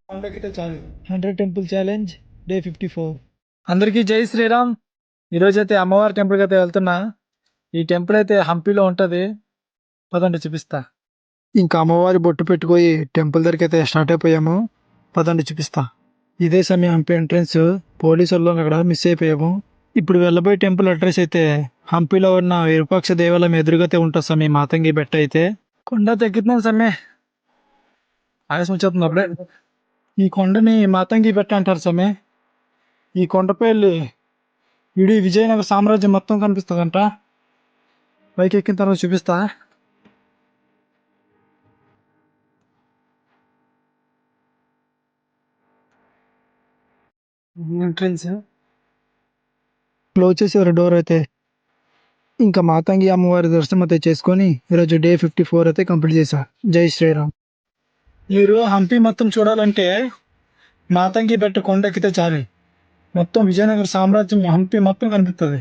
కొండెక్కితే చాలు 100 temple challenge day 54. అందరికీ జై శ్రీరామ్. ఈరోజు అయితే అమ్మవారి టెంపుల్కి అయితే వెళ్తున్నా. ఈ టెంపుల్ అయితే హంపీలో ఉంటుంది. పదండి చూపిస్తా. ఇంకా అమ్మవారి బొట్టు పెట్టుకోయి టెంపుల్ దగ్గరికి అయితే స్టార్ట్ అయిపోయాము. పదండి చూపిస్తా. ఇదే సమయం హంపి ఎంట్రన్స్. పోలీసు వాళ్ళు అక్కడ మిస్ అయిపోయాము. ఇప్పుడు వెళ్ళబోయే టెంపుల్ అడ్రస్ అయితే హంపీలో ఉన్న విరూపాక్ష దేవాలయం ఎదురుగతే ఉంటుంది సమయం. మాతంగి బెట్ట అయితే కొండ తగ్గుతున్నాం సమయం. ఆయాసం వచ్చేస్తుంది అప్పుడే. ఈ కొండని మాతంగి బెట్ట అంటారు సమే. ఈ కొండపై ఇడీ విజయనగర సామ్రాజ్యం మొత్తం కనిపిస్తుందంట. పైకి ఎక్కిన తర్వాత చూపిస్తా. ఎంట్రన్స్ క్లోజ్ చేసేవారు డోర్ అయితే. ఇంకా మాతంగి అమ్మవారి దర్శనం అయితే చేసుకొని ఈరోజు డే 54 అయితే కంప్లీట్ చేశా. జై శ్రీరామ్. మీరు హంపి మొత్తం చూడాలంటే మాతంగి బెట్ట కొండ ఎక్కితే చాలు. మొత్తం విజయనగర సామ్రాజ్యం హంపి మొత్తం కనిపిస్తుంది.